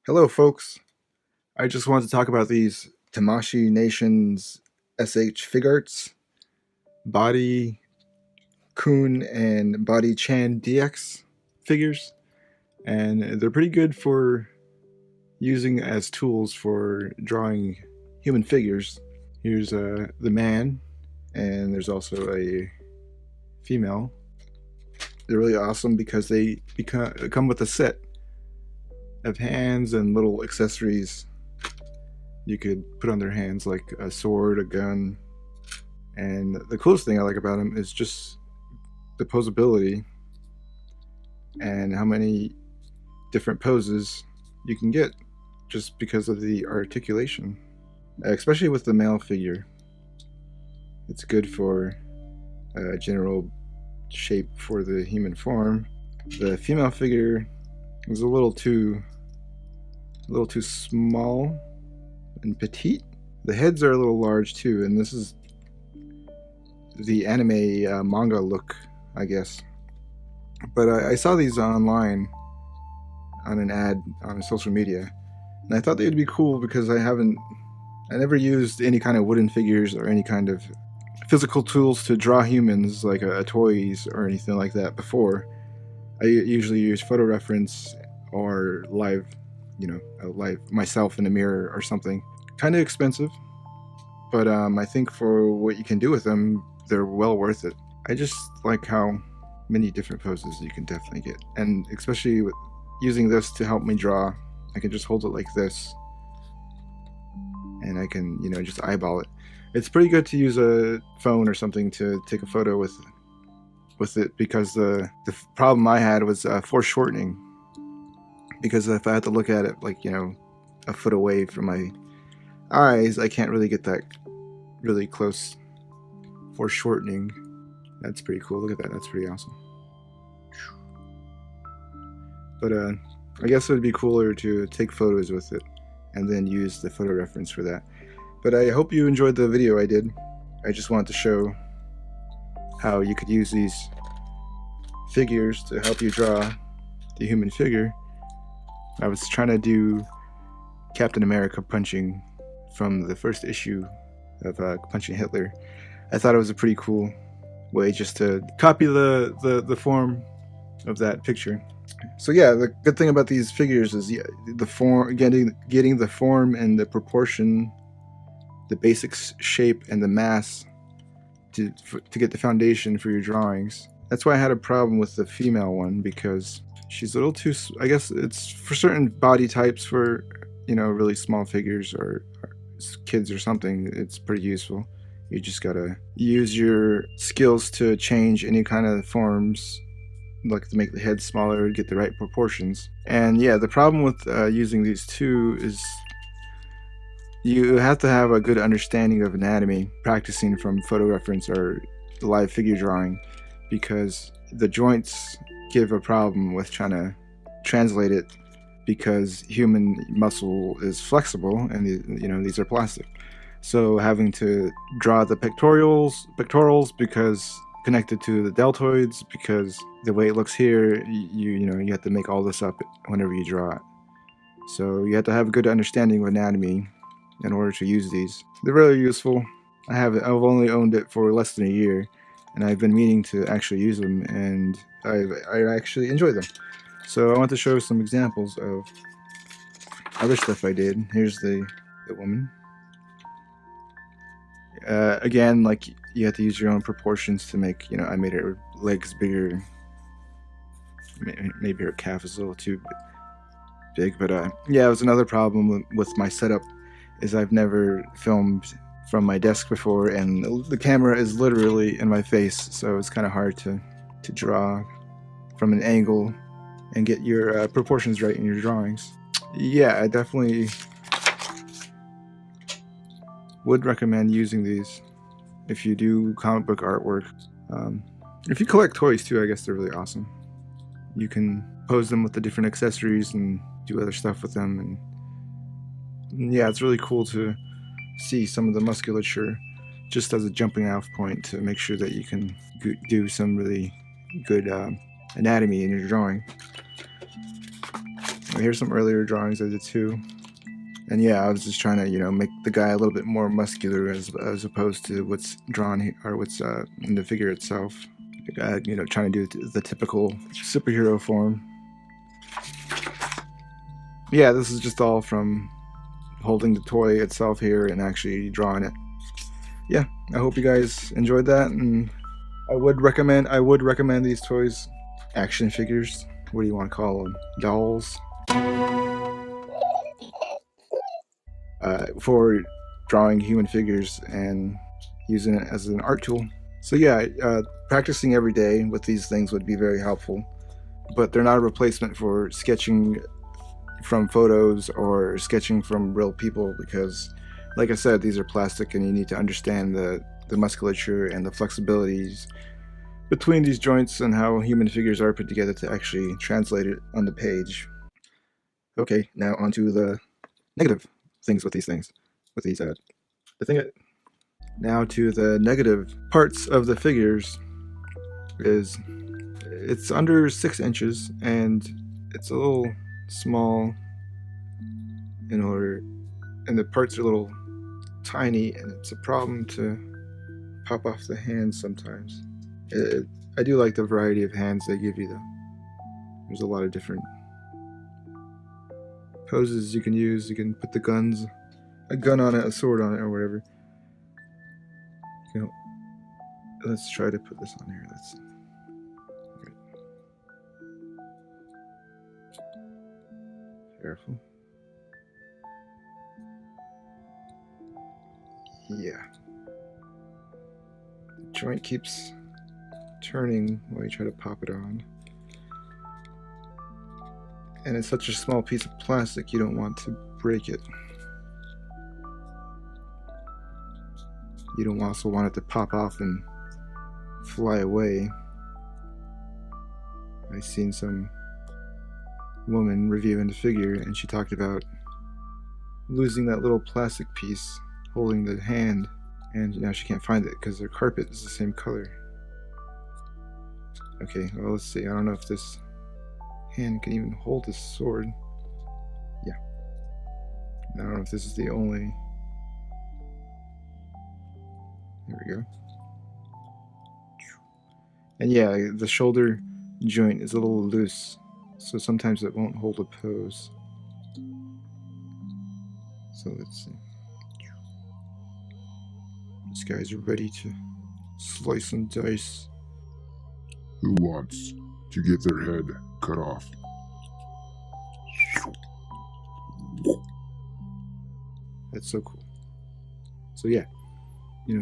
Hello, folks. I just wanted to talk about these Tamashii Nation's SH Figuarts, Body-Kun and Body-Chan DX figures, and they're pretty good for using as tools for drawing human figures. Here's the man, and there's also a female. They're really awesome because they come with a set of hands and little accessories you could put on their hands, like a sword, a gun. And the coolest thing I like about them is just the posability and how many different poses you can get just because of the articulation. especially with the male figure. It's good for general shape for the human form. The female figure was a little too small and petite. The heads are a little large too, and this is the anime manga look, I guess. But I saw these online on an ad on social media, and I thought they would be cool because I never used any kind of wooden figures or any kind of physical tools to draw humans like toys or anything like that before. I usually use photo reference or live myself in a mirror or something. Kind of expensive, but I think for what you can do with them, they're well worth it. I just like how many different poses you can definitely get, and especially with using this to help me draw. I can just hold it like this, and I can just eyeball it. It's pretty good to use a phone or something to take a photo with it, because the problem I had was foreshortening. Because if I had to look at it like a foot away from my eyes, I can't really get that really close foreshortening. That's pretty cool. Look at that. That's pretty awesome. But I guess it would be cooler to take photos with it and then use the photo reference for that. But I hope you enjoyed the video I did. I just wanted to show how you could use these figures to help you draw the human figure. I was trying to do Captain America punching from the first issue of Punching Hitler. I thought it was a pretty cool way just to copy the form of that picture. So yeah, the good thing about these figures is the form, getting the form and the proportion, the basic shape and the mass to get the foundation for your drawings. That's why I had a problem with the female one, because she's a little too, I guess it's for certain body types, for really small figures or kids or something, it's pretty useful. You just gotta use your skills to change any kind of forms, like to make the head smaller, get the right proportions. And yeah, the problem with using these two is you have to have a good understanding of anatomy, practicing from photo reference or live figure drawing, because the joints give a problem with trying to translate it, because human muscle is flexible and these are plastic. So having to draw the pectorals because connected to the deltoids, because the way it looks here, you have to make all this up whenever you draw it. So you have to have a good understanding of anatomy in order to use these. They're really useful. I've only owned it for less than a year, and I've been meaning to actually use them, and I actually enjoy them. So I want to show some examples of other stuff I did. Here's the woman. Again, like, you have to use your own proportions to make, I made her legs bigger. Maybe her calf is a little too big, but yeah, it was another problem with my setup, is I've never filmed from my desk before, and the camera is literally in my face, so it's kind of hard to draw from an angle and get your proportions right in your drawings. Yeah, I definitely would recommend using these if you do comic book artwork. If you collect toys too, I guess they're really awesome. You can pose them with the different accessories and do other stuff with them, and yeah, it's really cool to see some of the musculature just as a jumping off point to make sure that you can do some really good anatomy in your drawing. Here's some earlier drawings I did too. And yeah, I was just trying to, make the guy a little bit more muscular as opposed to what's drawn here, or what's in the figure itself. The guy, trying to do the typical superhero form. Yeah, this is just all from holding the toy itself here and actually drawing it. Yeah, I hope you guys enjoyed that, and I would recommend these toys, action figures. What do you want to call them? Dolls. For drawing human figures and using it as an art tool. So yeah, practicing every day with these things would be very helpful, but they're not a replacement for sketching from photos or sketching from real people, because Like I said, these are plastic, and you need to understand the musculature and the flexibilities between these joints and how human figures are put together to actually translate it on the page. Okay, now onto the negative things with these things. Now to the negative parts of the figures is it's under 6 inches and it's a little small and the parts are a little tiny, and it's a problem to pop off the hands sometimes. I do like the variety of hands they give you though. There's a lot of different poses you can use. You can put a gun on it, a sword on it, or whatever. Let's try to put this on here. Careful. Yeah. The joint keeps turning while you try to pop it on. And it's such a small piece of plastic, you don't want to break it. You don't also want it to pop off and fly away. I seen some woman reviewing the figure, and she talked about losing that little plastic piece holding the hand, and now she can't find it because their carpet is the same color. Okay, well, let's see. I don't know if this hand can even hold this sword. Yeah. I don't know if this is the only... There we go. And yeah, the shoulder joint is a little loose, so sometimes it won't hold a pose. So let's see. These guys are ready to slice and dice. Who wants to get their head cut off? That's so cool. So yeah,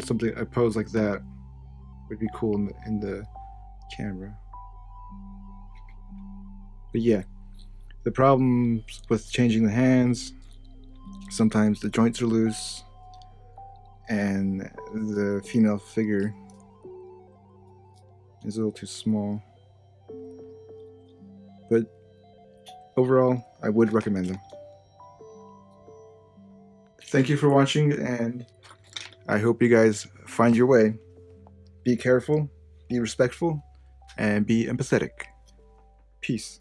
something, a pose like that would be cool in the camera. But yeah, the problems with changing the hands, sometimes the joints are loose and the female figure is a little too small. But overall, I would recommend them. Thank you for watching, and I hope you guys find your way. Be careful, be respectful, and be empathetic. Peace.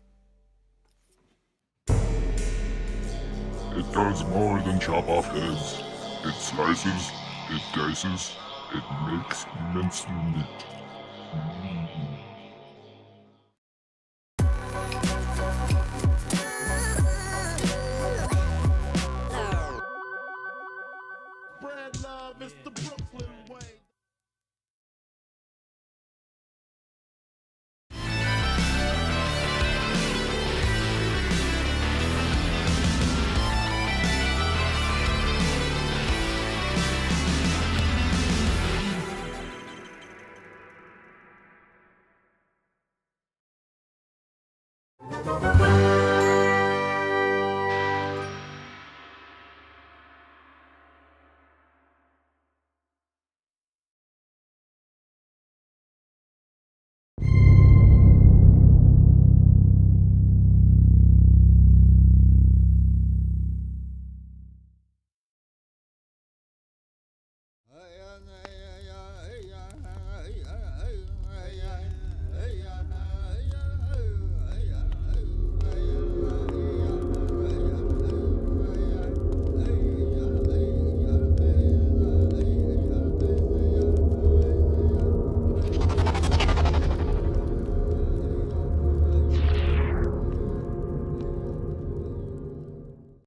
It does more than chop off heads. It slices, it dices, it makes minced meat. Bread love is the Brooklyn way.